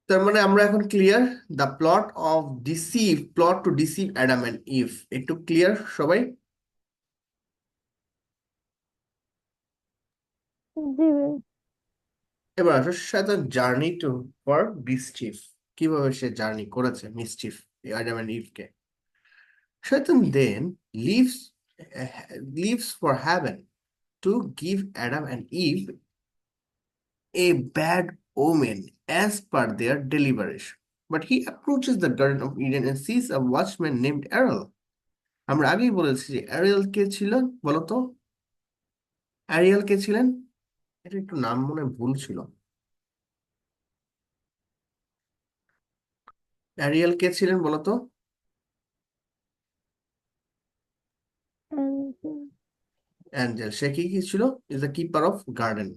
তার মানে আমরা এখন clear. The plot to deceive Adam and Eve, একটু ক্লিয়ার সবাই? জি। এবার আসো শয়তান জার্নি টু ফর মিসচিফ, কিভাবে সে জার্নি করেছে মিসচিফ অ্যাডাম এন্ড ইভ কে। শয়তান then leaves leaves for heaven to give Adam and Eve a bad omen as per their deliberation. But he approaches the Garden of Eden and sees a watchman named Errol. আমরা আগেই বলেছি যে Ariel কে ছিলেন বলতো? Ariel কে ছিলেন? এটা একটু নাম মনে হয় ভুল ছিল। অ্যারিয়েল কে ছিলেন বলতো? অ্যাঞ্জেল। সে কি কি ছিল? Is the keeper of garden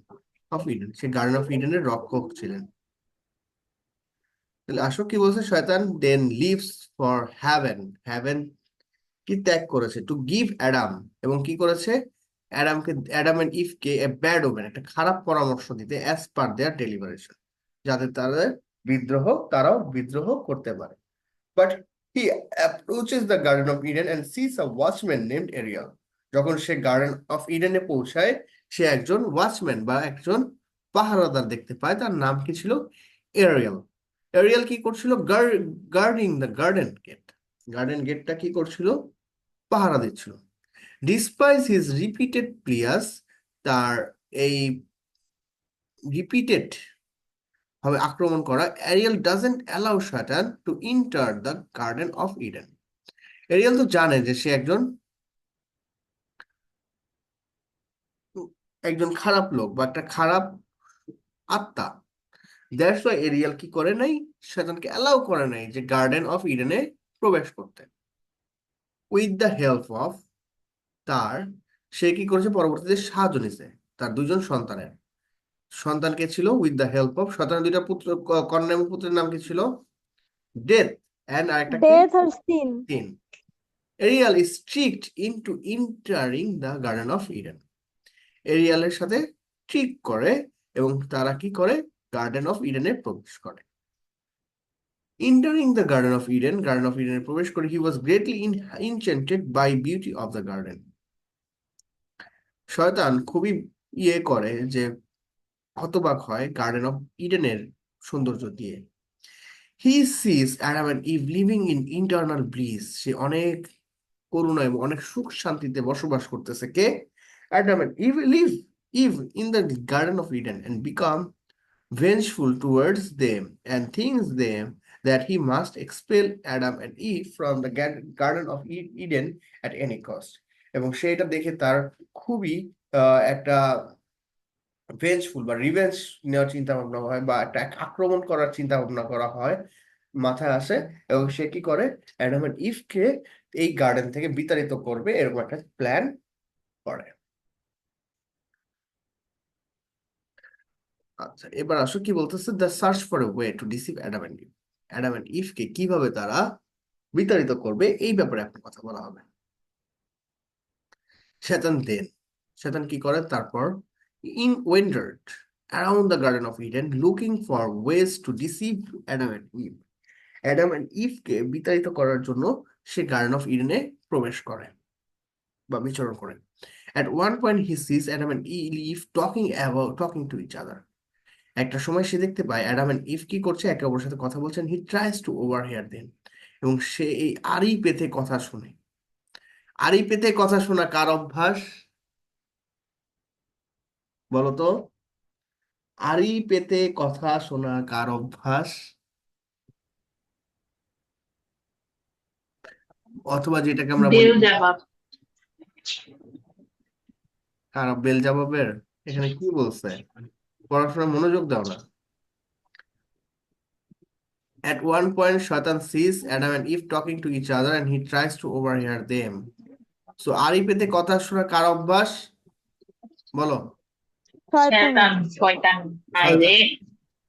of Eden, সে গার্ডেন অফ ইডেনের রক্ষক ছিলেন। তাহলে আসো কি বলছে শয়তান, then leaves for heaven, heaven কি ত্যাগ করেছে, টু গিভ অ্যাডাম, এবং কি করেছে অ্যাডাম এন্ড ইভ কে এ ব্যাড ওমেন, একটা খারাপ পরামর্শ দিতে, অ্যাজ পার দেয়ার ডেলিভারেশন, যাতে তাদের বিদ্রোহ তারাও বিদ্রোহ করতে পারে। But he approaches the garden of Eden and sees a watchman named Ariel. যখন সে গার্ডেন অফ ইডেনে পৌঁছায়, সে একজন ওয়াচম্যান বা একজন পাহারাদার দেখতে পায়, তার নাম কি ছিল? এরিয়াল। এরিয়াল কি করছিল? Guarding the garden gate, garden গেটটা কি করছিল? পাহারা দিচ্ছিল। ডিসপাইস হিজ রিপিটেড প্লিয়াস, তার এই রিপিটেড ভাবে আক্রমণ করা, Ariel doesn't allow Satan to enter the garden of Eden. Ariel তো জানে যে সে একজন একজন খারাপ লোক বা একটা খারাপ আত্মা। দ্যাটস ওয়াই এরিয়াল কি করে নাই, শয়তানকে অ্যালাউ করে নাই যে গার্ডেন অফ ইডেনে প্রবেশ করতে। উইথ দ্য হেল্প অফ, তার সে কি করেছে, পরবর্তীতে সাহায্য নিছে তার দুজন সন্তানের। সন্তান কে ছিল? উইথ দ্য হেল্প অফ, সন্তানের দুইটা পুত্র, কন্যা এবং পুত্রের নাম কি ছিল? ডেথ অ্যান্ড আরেকটা কি? ডেথ আর sin. Sin. Ariel is tricked into entering the garden of Eden, এরিয়ালের সাথে ট্রিক করে এবং তারা কি করে, গার্ডেন অফ ইডেনে প্রবেশ করে। Entering the garden of Eden, garden of ইডেনে প্রবেশ করে, he was greatly enchanted by beauty of the garden. শয়তান খুবই করে যে হতবাক হয় গার্ডেন অফ ইডেনের সৌন্দর্য দিয়ে। He sees Adam and Eve living in internal bliss, সে অনেক করুণা এবং অনেক সুখ শান্তিতে বসবাস করতেছে। কে? Adam and Eve live Eve in the garden of Eden and become vengeful towards them and thinks them that he must expel Adam and Eve from the garden of Eden at any cost. এবং সে এটা দেখে তার খুবই একটা ভেঞ্জফুল বা revenge নেওয়ার চিন্তা ভাবনা হয়, বা একটা আক্রমণ করার চিন্তা ভাবনা করা হয়, মাথায় আসে। এবং সে কি করে, অ্যাডাম এন্ড ইভ কে এই গার্ডেন থেকে বিতাড়িত করবে এরকম একটা প্ল্যান করে। আচ্ছা, এবার আসো কি বলতেছে, the search for a way to deceive Adam and Eve, Adam and Eve কে কিভাবে তারা বিতাড়িত করবে এই ব্যাপারে এখন কথা বলা হবে। শয়তান দেন, শয়তান কি করে তারপর, in wandered around the garden of Eden looking for ways to deceive Adam and Eve, Adam and ইভকে বিতাড়িত করার জন্য সে গার্ডেন অফ ইডেনে প্রবেশ করে বা বিচরণ করে। At one point he sees Adam and Eve talking to each other. একটা সময় সে দেখতে পায় অ্যাডাম এন্ড ইভ কি করছে, একে অপরের সাথে কথা বলছেন। হি ট্রাইস টু ওভারহিয়ার দেম, এবং সে এই আড়ি পেতে কথা শুনে। আড়ি পেতে কথা শোনা কার অভ্যাস বলতো? আড়ি পেতে কথা শোনা কার অভ্যাস? অথবা যেটাকে আমরা বলি, বেল জবাব। কার বেল জবাবের। এখানে কি বলছে? পড়াশোনা মনোযোগ দাও না। At one point, Shaitan sees Adam and Eve talking to each other and he tries to overhear them. So, আড়ি পেতে কথা শোনা কার অভ্যাস বলো? শয়তানের। শয়তান শয়তান। শয়তান, আরে,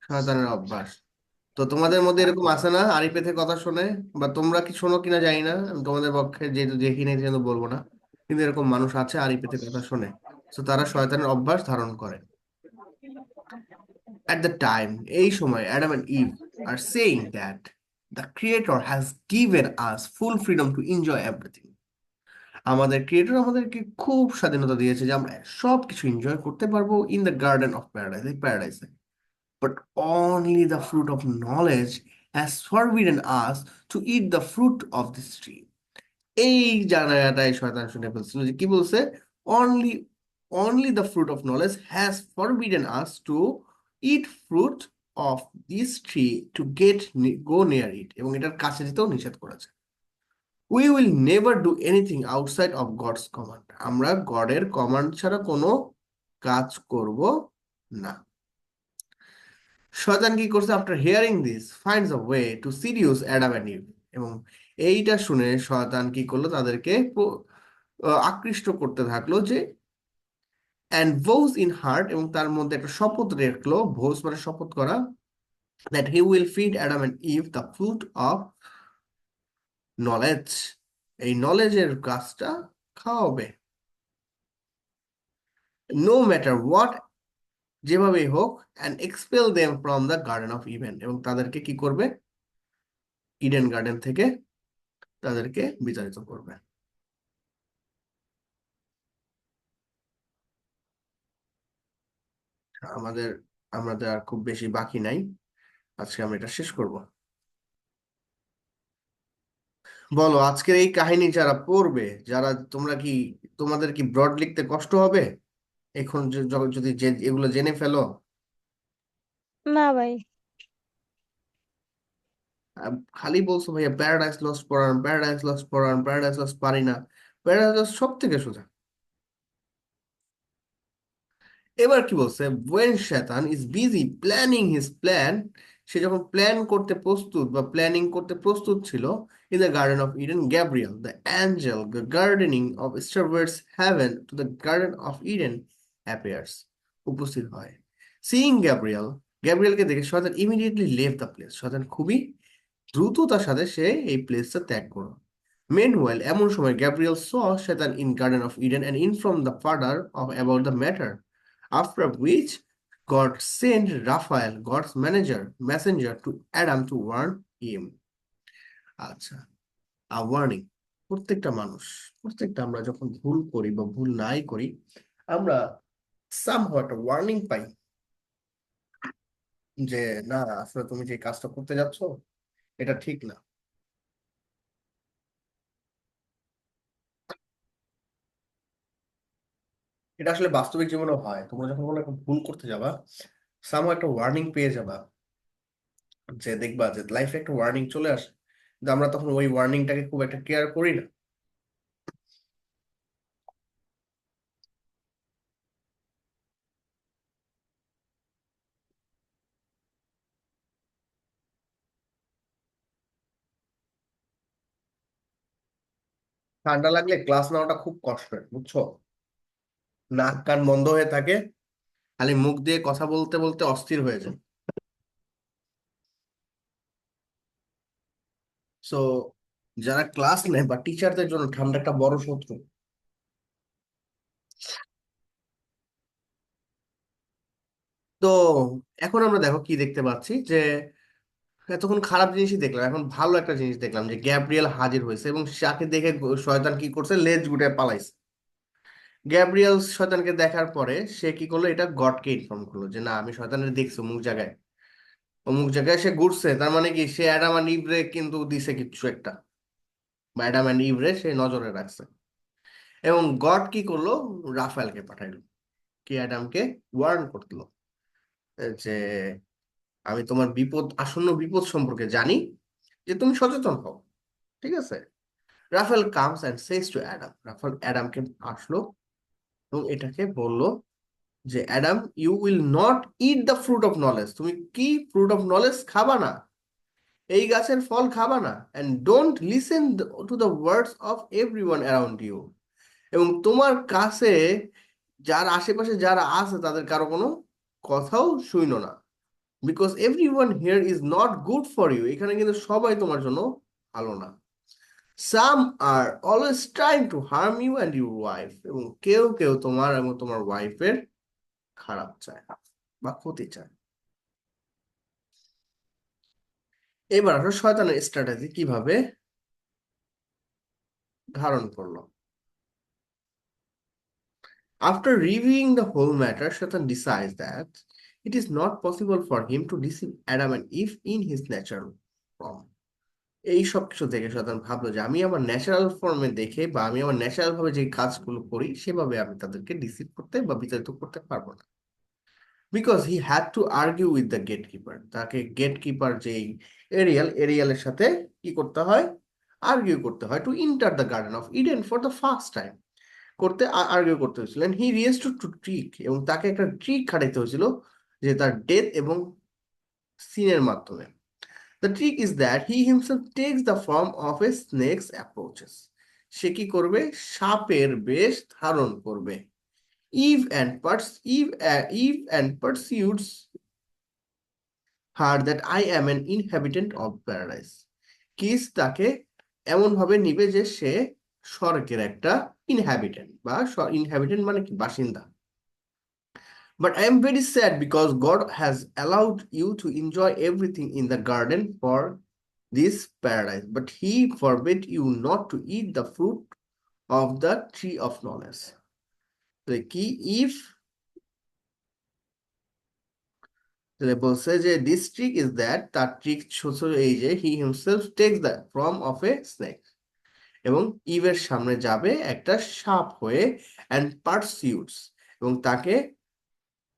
শয়তানের অভ্যাস। তো তোমাদের মধ্যে এরকম আছে না আড়ি পেতে কথা শোনে? বা তোমরা কি শোনো কিনা জানি না, আমি তোমাদের পক্ষে যেহেতু দেখি নাই সেহেতু বলবো না, কিন্তু এরকম মানুষ আছে আড়ি পেতে কথা শোনে। তো তারা শয়তানের অভ্যাস ধারণ করে। At the time, এই সময় Adam and Eve are saying that the creator has given us full freedom to enjoy everything. আমাদের ক্রিয়েটর আমাদেরকে খুব স্বাধীনতা দিয়েছে যে আমরা সব কিছু এনজয় করতে পারবো in the garden of paradise, এই প্যারাডাইসে। But only the fruit of knowledge has forbidden us to eat the fruit of this tree. এই জায়গাটাই শয়তান শুনে ফেলছিল যে কি বলছে, only only the fruit of knowledge has forbidden us to eat fruit of this tree to get go near it, এবং এটার কাছে যেতেও নিষেধ করেছে। We will never do anything outside of God's command, আমরা গডের কমান্ড ছাড়া কোনো কাজ করব না। শয়তান কি করছে, after hearing this finds a way to seduce Adam and Eve, এবং এইটা শুনে শয়তান কি করলো, তাদেরকে আকৃষ্ট করতে থাকলো যে অ্যান্ড ভোজ ইন হার্ট, এবং তার মধ্যে একটা শপথ রাখলো, ভোজ মানে শপথ করা, that he will feed Adam and Eve the fruit of knowledge, এই নলেজের গাছটা খাওয়াবে, নো ম্যাটার হোয়াট, যেভাবেই হোক, and expel them from the garden of Eden, এবং তাদেরকে কি করবে, ইডেন গার্ডেন থেকে তাদেরকে বিতাড়িত করবে। আমাদের আমাদের আর খুব বেশি বাকি নাই, আজকে আমরা এটা শেষ করব। বলো, আজকের এই কাহিনী যারা পড়বে, যারা তোমরা কি, তোমাদের কি ব্রড লিখতে কষ্ট হবে এখন যদি এগুলো জেনে ফেলো? না ভাই। খালি বলছো ভাইয়া প্যারাডাইস লস্ট পড়ান, প্যারাডাইস লস্ট পড়ান, প্যারাডাইস লস্ট পারি না। প্যারাডাইস লস্ট সব থেকে সোজা। এবার কি বলছে, when শয়তান is busy planning his plan, সে যখন প্ল্যান করতে প্রস্তুত বা প্ল্যানিং করতে প্রস্তুত ছিল, in the garden of Eden Gabriel the angel gardening of starbirds heaven to the garden of Eden appears, উপস্থিত হয়। সিইং গ্যাব্রিয়েল, গ্যাব্রিয়েলকে দেখে শয়তান ইমিডিয়েটলি লেভ দ্য প্লেস, শয়তান খুবই দ্রুততার সাথে সে এই প্লেসটা ত্যাগ করো। Meanwhile, এমন সময় Gabriel saw Shaitan in Garden of Eden and informed the father of about the matter. After which God sent Raphael, God's messenger to Adam to warn him. আচ্ছা, ওয়ার্নিং। প্রত্যেকটা মানুষ, প্রত্যেকটা আমরা যখন ভুল করি বা ভুল নাই করি, আমরা সামহাও একটা ওয়ার্নিং পাই যে না, আসলে তুমি যে কাজটা করতে যাচ্ছ এটা ঠিক না। এটা আসলে বাস্তবিক জীবনেও হয়, তোমরা যখন কোনো একটা ভুল করতে যাবা, সামহাও একটা ওয়ার্নিং পেয়ে যাবা, যে দেখবা যে লাইফে একটা ওয়ার্নিং চলে আসে, কিন্তু আমরা তখন ওই ওয়ার্নিংটাকে খুব একটা কেয়ার করি না। ঠান্ডা লাগলে ক্লাস নেওয়াটা খুব কষ্টের, বুঝছো? নাক কান বন্ধ হয়ে থাকে, খালি মুখ দিয়ে কথা বলতে বলতে অস্থির হয়ে যায়। সো যারা ক্লাস নেয় বা টিচারদের জন্য ঠান্ডা একটা বড় শত্রু। তো এখন আমরা দেখো কি দেখতে পাচ্ছি, যে এতক্ষণ খারাপ জিনিসই দেখলাম, এখন ভালো একটা জিনিস দেখলাম যে গ্যাব্রিয়েল হাজির হয়েছে, এবং যাকে দেখে শয়তান কি করছে, লেজ গুটে পালাইছে। গ্যাব্রিয়েল শয়তানকে দেখার পরে সে কি করলো, এটা গডকে ইনফর্ম করলো যে না, আমি শয়তানের দেখছি অমুক জায়গায়, অমুক জায়গায় সে ঘুরছে, তার মানে কি সে অ্যাডাম আর ইভরে কিন্তু দিছে কিছু একটা, বা অ্যাডাম অ্যান্ড ইভরে সে নজরে রাখছে। এবং গড কি করলো, রাফায়েলকে পাঠাইলো, কি অ্যাডামকে ওয়ার্ন করলো যে আমি তোমার বিপদ, আসন্ন বিপদ সম্পর্কে জানি, যে তুমি সচেতন হও, ঠিক আছে? Raphael comes and says to Adam, Raphael অ্যাডামকে আসলো এবং এটাকে বলল যে Adam, you will not eat the fruit of knowledge, তুমি কি ফ্রুট অফ নলেজ খাবা না, এই গাছের ফল খাবা না, and don't listen to the words of everyone around you, এবং তোমার কাছে যার আশেপাশে যারা আছে তাদের কারো কোনো কথাও শুইনো না, because everyone here is not good for you, এখানে কিন্তু সবাই তোমার জন্য ভালো না। Some are always trying to harm you and your wife, এবং কেউ কেউ তোমার এবং তোমার ওয়াইফের খারাপ চায় বা ক্ষতি চায়। এবার আসলে শয়তানের স্ট্র্যাটেজি কিভাবে ধারণ করলো। After reviewing the whole matter, Shaitan decides that it is not possible for him to deceive Adam and Eve in his natural form. এই সব কিছু দেখে শয়তান ভাবলো যে আমি আমার ন্যাচারাল ফর্মে দেখে বা আমি আমার ন্যাচারাল ভাবে যে কাজগুলো করি সেভাবে আমি তাদেরকে ডিসিভ করতে বা বিতাড়িত করতে পারবো না। Because he had to argue with the gate keeper, তাকে গেট কিপার যেই এরিয়ালের সাথে কি করতে হয়, আর্গিউ করতে হয় to enter the garden of Eden for the first time, করতে আর্গিউ করতে হয়েছিল। He rise to to trick, এবং তাকে একটা ট্রিক খাটাইতে হয়েছিল যে তার ডেথ এবং সিনের মাধ্যমে। The trick is that he himself takes the form of a snakes approaches. সে কি করবে, সাপের বেশ ধারণ করবে। Eve and purse Eve Eve and pursuits her that I am an inhabitant of paradise. কিস তাকে এমন ভাবে নিবে যে সে স্বর্গের একটা ইনহ্যাবিটেন্ট, বা ইনহ্যাবিটেন্ট মানে কি, বাসিন্দা। But I am very sad because God has allowed you to enjoy everything in the garden for this paradise, but He forbade you not to eat the fruit of the tree of knowledge. The key if বলছে যে this trick is that, তার trick ছোট এই যে he himself takes the form of a snake, এবং ইভের সামনে যাবে একটা সাপ হয়ে, and pursues, এবং তাকে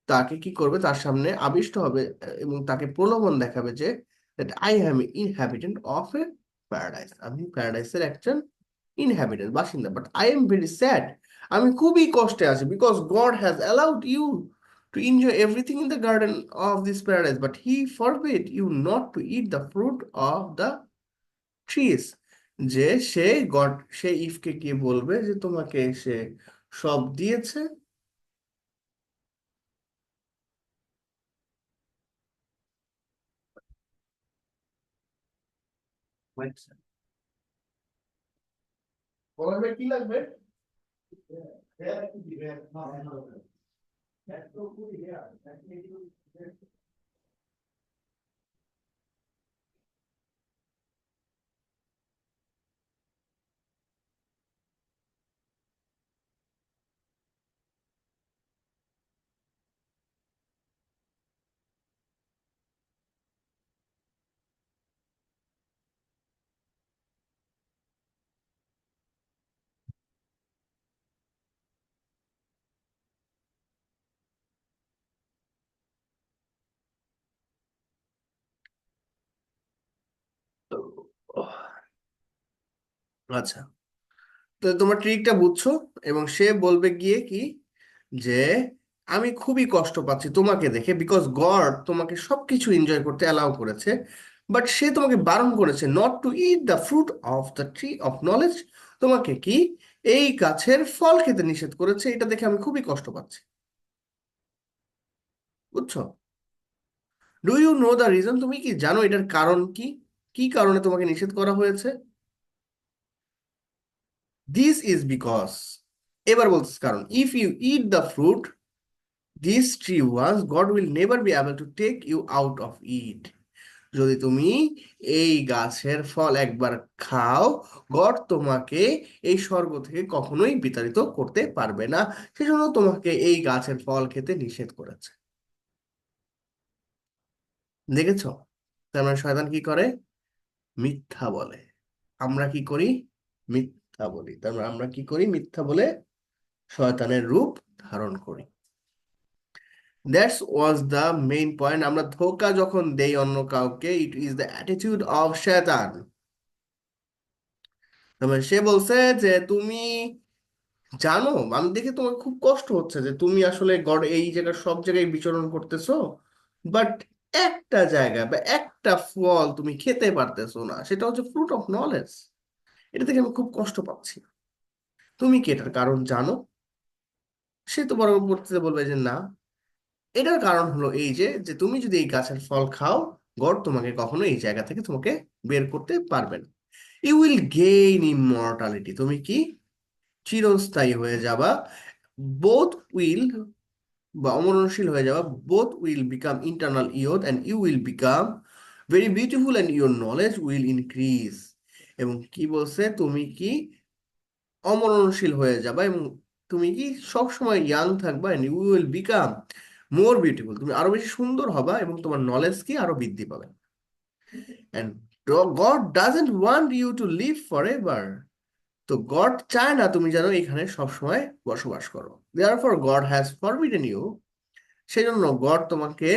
তাকে কি করবে, তার সামনে আবিষ্ট হবে এবং তাকে প্রলোভন দেখাবে যে that I am inhabitant of a paradise, আমি প্যারাডাইসের একজন ইনহ্যাবিটেন্ট, বাসিন্দা। But I am very sad, আমি খুবই কষ্টে আছি, because God has allowed you to enjoy everything in the garden of this paradise, but he forbid you not to eat the fruit of the trees. যে সে god, সে ইফকে গিয়ে বলবে যে তোমাকে সে সব দিয়েছে। বলবে কি লাগবে? আচ্ছা, তো তোমার ট্রিকটা বুঝছো, এবং সে বলবে গিয়ে কি, যে আমি খুবই কষ্ট পাচ্ছি তোমাকে দেখে, বিকজ গড তোমাকে সবকিছু এনজয় করতে অ্যালাউ করেছে, বাট সে তোমাকে বারণ করেছে not to eat the fruit of the tree of knowledge, তোমাকে কি এই গাছের ফল খেতে নিষেধ করেছে, এটা দেখে আমি খুবই কষ্ট পাচ্ছি। বুঝছো? Do you know the reason, তুমি কি জানো এটার কারণ কি, কি কারণে তোমাকে নিষেধ করা হয়েছে? দিস ইজ বিকজ, এবার বলতেছে কারণ, if you eat the fruit this tree once, God will never be able to take you out of it. যদি তুমি এই গাছের ফল একবার খাও, গড তোমাকে এই স্বর্গ থেকে কখনোই বিতাড়িত করতে পারবে না, সেজন্য তোমাকে এই গাছের ফল খেতে নিষেধ করেছে। দেখেছো? তার মানে শয়তান কি করে, মিথ্যা বলে। আমরা কি করি, মিথ্যা বলি। তার মানে আমরা কি করি, মিথ্যা বলে শয়তানের রূপ ধারণ করি। That's was the main point. আমরা ধোঁকা যখন দেই অন্য কাউকে, it is the attitude of শয়তান। তারপরে সে বলছে যে তুমি জানো, আমি দেখে তোমার খুব কষ্ট হচ্ছে যে তুমি আসলে গড এই জায়গায় সব জায়গায় বিচরণ করতেছো, বাট একটা জায়গা বা একটা ফল তুমি খেতে পারতেছো না, সেটা হচ্ছে ফ্রুট অফ নলেজ। এটা থেকে আমি খুব কষ্ট পাচ্ছি, তুমি কি এটার কারণ জানো? সে তো পরবর্তীতে বলবে যে না, এটার কারণ হলো এই যে যে তুমি যদি এই গাছের ফল খাও, গড তোমাকে কখনো এই জায়গা থেকে তোমাকে বের করতে পারবে না। ইউ উইল গেইন ইমমর্টালিটি, তুমি কি চিরস্থায়ী হয়ে যাবা। বোথ উইল, বা অমরণশীল হয়ে যাওয়া, both will become internal yet, and you will become very beautiful and your knowledge will increase. এবং কি বলছে, তুমি কি অমরণশীল হয়ে যাবে, এবং তুমি কি সব সময় ইয়াং থাকবা, and you will become more beautiful, তুমি আরো বেশি সুন্দর হবা এবং তোমার নলেজ কি আরো বৃদ্ধি পাবে। And God doesn't want you to live forever এভার। তো গড চায় না তুমি যেন এখানে সবসময় বসবাস করো। Therefore God has forbidden you, সেই জন্য গড তোমাকে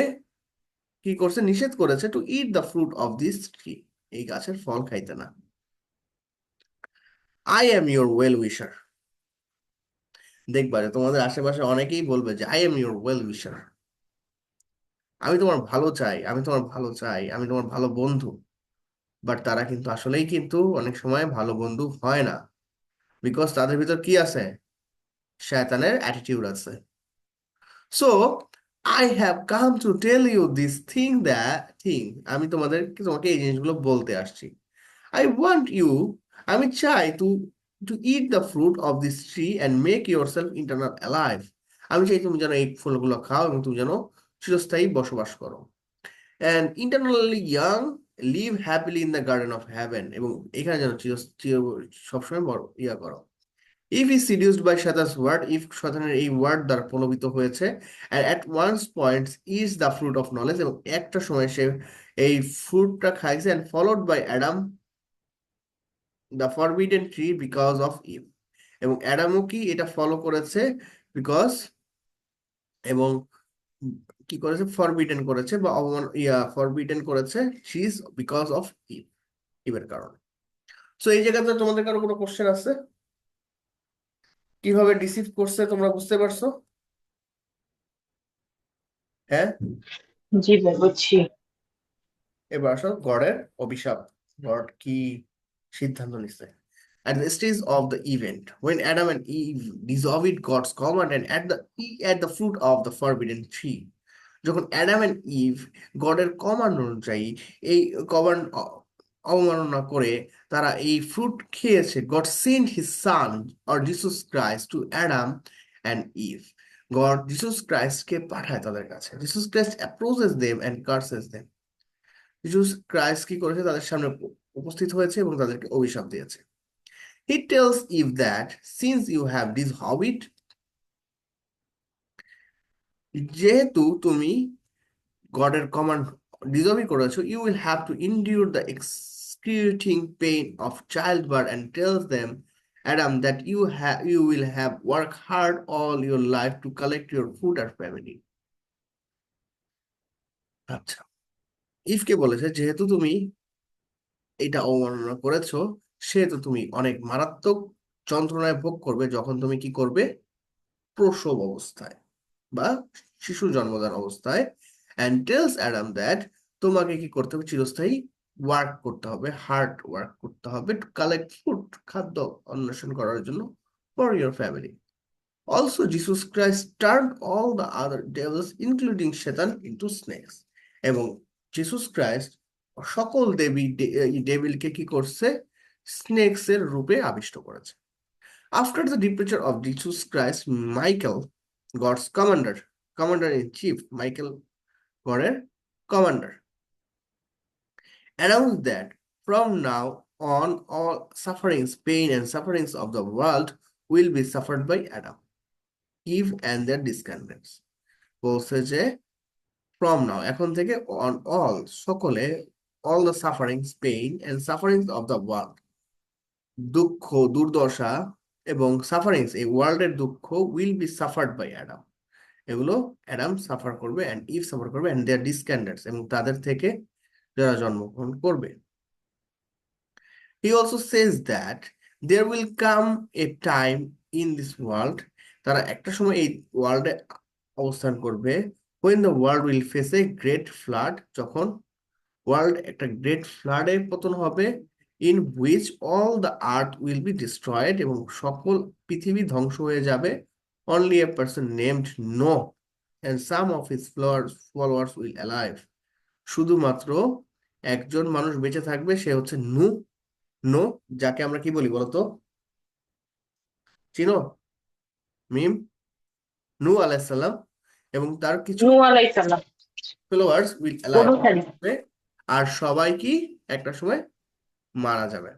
কি করছে, নিষেধ করেছে, to eat the fruit of this tree, এই গাছের ফল খাইতে না। I am your well wisher. দেখবা যে তোমাদের আশেপাশে অনেকেই বলবে যে I am your well wisher, আমি তোমার ভালো চাই, আমি তোমার ভালো চাই, আমি তোমার ভালো বন্ধু। বাট তারা কিন্তু আসলেই কিন্তু অনেক সময় ভালো বন্ধু হয় না, বিকজ তাদের ভিতর কি আছে, শয়তানের অ্যাটিটিউড আছে। So I have come to tell you this thing that thing, আমি তোমাকে এই জিনিসগুলো বলতে আসছি। আই ওয়ান্ট ইউ, আমি চাই to eat the fruit of this tree and make yourself internal alive. আমি চাই তুমি যেন এই ফলগুলো খাও এবং তুমি যেন চিরস্থায়ী বসবাস করো। And internally young, live happily in the garden of heaven, এবং এখানে যেন সবসময় বড় করো। If is seduced by Satan's word, if শয়তানের এই ওয়ার্ড দ্বারা প্রলোভিত হয়েছে, and at once point is the fruit of knowledge, এবং একটা সময় সে এই ফ্রুটটা খাইছে, and followed by Adam the forbidden tree because of Eve, এবং অ্যাডামও কি এটা ফলো করেছে, বিকজ, এবং কি করেছে, ফরবিডেন করেছে বা অবমান ফরবিডেন করেছে, শিজ বিকজ অফ ইভ, ইভের কারণে। সো এই জায়গাতে তোমাদের কারো কোনো কোশ্চেন আছে? কিভাবে ডিসিভ করছে তোমরা বুঝতে পারছো? হ্যাঁ, জি ভাই, বুঝছি। এবার আসো গডের অভিশাপ। গড কি সিদ্ধান্ত নিছে? At the stage of the event, when Adam and Eve disobeyed God's command and at the fruit of the forbidden tree, যখন অ্যাডাম এন্ড ইভ গডের কমান্ড অনুযায়ী এই কমান্ড অবমাননা করে তারা এই ফ্রুট খেয়েছে, God sent his son or Jesus Christ to Adam and Eve, God Jesus ক্রাইস্টকে পাঠায় তাদের কাছে। Jesus Christ approaches them and curses them. Jesus Christ কি করেছে, তাদের সামনে উপস্থিত হয়েছে এবং তাদেরকে অভিশাপ দিয়েছে। He tells Eve that since you have this habit, যেহেতু তুমি গডের কমান্ড ডিজবই করেছো, you will have to endure the excruciating pain of child birth, and tells them Adam that you will have work hard all your life to collect your food আর family. আচ্ছা, ইফকে বলেছে যেহেতু তুমি এটা অবমাননা করেছো, সেহেতু তুমি অনেক মারাত্মক যন্ত্রণায় ভোগ করবে যখন তুমি কি করবে, প্রসব অবস্থায় বা শিশু জন্মদান অবস্থায়। অ্যান্ড টেলস অ্যাডাম দ্যাট তোমাকে কি করতে হবে, চিরস্থায়ী ওয়ার্ক করতে হবে, হার্ড ওয়ার্ক করতে হবে, টু কালেক্ট ফুড, খাদ্য অন্বেষণ করার জন্য, for your family. Also Jesus Christ turn all the other Devil's including শয়তান ইনটু স্নেকস, এবং জিসাস ক্রাইস্ট সকল ডেভিলকে কি করছে, স্নেকস এর রূপে আবিষ্ট করেছে। After the departure of Jesus Christ, Michael, God's commander in chief, Michael, God's commander, announced that from now on all sufferings, pain, and sufferings of the world will be suffered by Adam, Eve, and their descendants. বলছে যে from now, এখন থেকে, on all, সকলে, all the sufferings, pain, and sufferings of the world, দুঃখ, দুর্দশা এবং sufferings, এই ওয়ার্ল্ডের দুঃখ, will be suffered by Adam, এগুলো অ্যাডাম সাফার করবে, অ্যান্ড ইভ সাফার করবে, অ্যান্ড দেয়ার ডিসক্যান্ডেন্টস, এবং তাদের থেকে যারা জন্মগ্রহণ করবে। He also says that there will come a time in this world, তারা একটা সময় এই ওয়ার্ল্ডে অবস্থান করবে, when the world will face a great flood, যখন ওয়ার্ল্ড একটা গ্রেট ফ্লাডে পতন হবে, in which all the earth will be destroyed, এবং সকল পৃথিবী ধ্বংস হয়ে যাবে, only a person named Noah and some of his followers will alive, শুধুমাত্র একজন মানুষ বেঁচে থাকবে, সে হচ্ছে নু। নো, যাকে আমরা কি বলি বলতো, চিনো? মিম, নু আলাইসাল্লাম এবং তার কিছু নূহ আলাইহিস সালাম। ফলোয়ার্স উইল অ্যালাইভ, অনুসারী। আর সবাই কি একটা সময় মারা যাবে।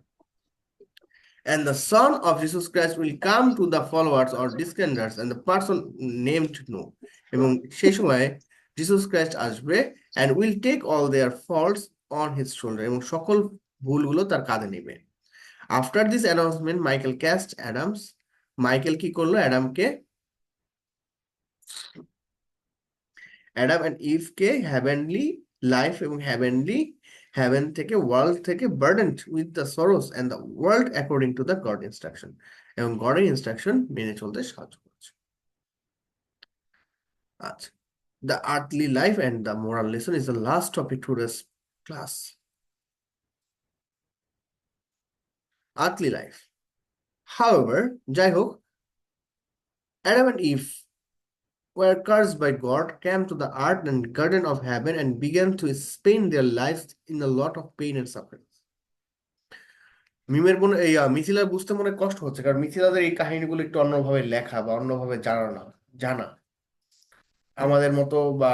And the Son of Jesus Christ will come to the followers or descendants and the person named no. এবং সেই সময় জিসাস ক্রাইস্ট আসবে and will take all their faults on his shoulder এবং সকল ভুলগুলো তার কাঁধে নেবে। After this announcement, Michael cast Adams. Michael কি করলো? অ্যাডাম অ্যান্ড ইভকে হ্যাভেনলি লাইফ এবং হেভেন থেকে ওয়ার্ল্ড থেকে burdened with the sorrows and the world according to the God instruction, এবং গডের ইনস্ট্রাকশন মেনে চলতে সাহায্য করেছে। আচ্ছা, the earthly life and the moral lesson is the last topic today's class. Earthly life, however, যাই হোক, Adam and Eve were cursed by God, came to the earth and garden of heaven and began to spend their lives in a lot of pain and suffering. মিমের মনে এই মিথিলার বুঝতে মনে কষ্ট হচ্ছে, কারণ মিথিলাদের এই কাহিনীগুলো একটু অন্যভাবে লেখা বা অন্যভাবে জানা আমাদের মতো বা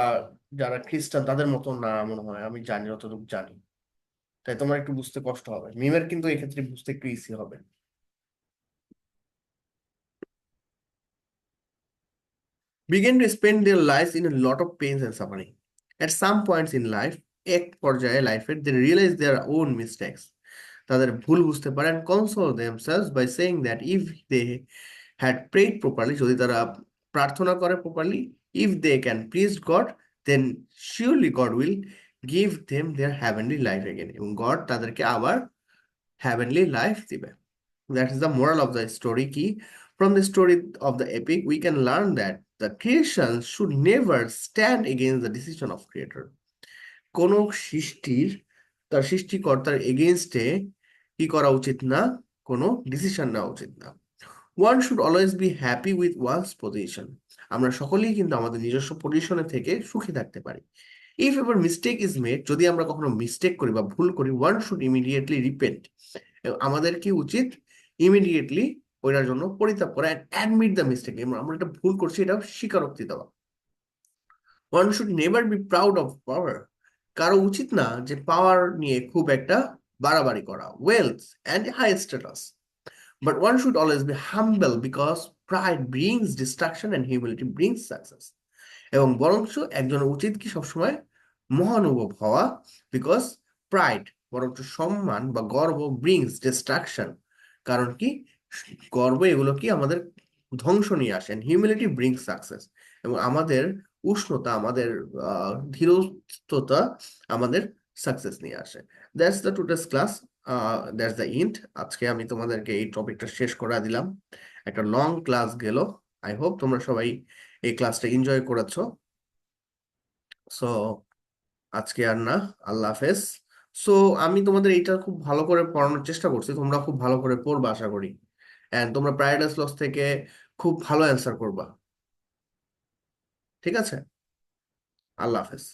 যারা খ্রিস্টান তাদের মতো না মনে হয়, আমি জানি যতটুকু জানি। তাই তোমার একটু বুঝতে কষ্ট হবে, মিমের কিন্তু এক্ষেত্রে বুঝতে একটু ইজি হবে। Began to spend their lives in a lot of pains and suffering. At some points in life, এক পর্যায়ে লাইফের, they realize their own mistakes. তাদের ভুল বুঝতে পারে and console themselves by saying that if they had prayed properly, যদি তারা প্রার্থনা করে properly, if they can please God, then surely God will give them their heavenly life again. এবং God তাদেরকে আবার heavenly life দিবে। That is the moral of the story key. From the story of the epic, we can learn that the creation should never stand against the decision of creator. কোনো সৃষ্টির তার সৃষ্টিকর্তার এগেইনস্টে কি করা উচিত না, কোনো ডিসিশন নেওয়া উচিত না। One should always be happy with one's position. আমরা সকলেই কিন্তু আমাদের নিজস্ব পজিশনে থেকে সুখী থাকতে পারি। If ever mistake is made, যদি আমরা কখনো মিস্টেক করি বা ভুল করি, ওয়ান শুড ইমিডিয়েটলি রিপেন্ট। আমাদের কি উচিত? ইমিডিয়েটলি ওইটার জন্য পরিতাপ করা, অ্যাডমিট দ্য মিস্টেক, আমরা এটা ভুল করছি এটা স্বীকারোক্তি দেওয়া। One should never be proud of power. কারো উচিত না যে পাওয়ার নিয়ে খুব একটা বাড়াবাড়ি করা, wealth and high status. But one should always be humble because pride brings destruction and humility brings success. এবং বরঞ্চ একজনের উচিত কি সবসময় মহানুভব হওয়া, বিকজ প্রাইড বরঞ্চ সম্মান বা গর্ব ব্রিংস ডিস্ট্রাকশন, কারণ কি গর্ব এগুলো কি আমাদের ধ্বংস নিয়ে আসে, হিউমিলিটি ব্রিংস সাকসেস, এবং আমাদের উষ্ণতা, আমাদের ধীরস্থতা আমাদের সাকসেস নিয়ে আসে। That's the today's class, that's the int. আজকে আমি তোমাদেরকে এই টপিকটা শেষ করে দিলাম, একটা লং ক্লাস গেল। আই হোপ তোমরা সবাই এই ক্লাসটা এনজয় করেছো। সো আজকে আর না, আল্লাহ হাফেজ। সো আমি তোমাদের এইটা খুব ভালো করে পড়ানোর চেষ্টা করছি, তোমরা খুব ভালো করে পড়বা আশা করি, এন্ড তোমরা প্যারাডাইস লস থেকে খুব ভালো অ্যান্সার করবা। ঠিক আছে, আল্লাহ হাফেজ।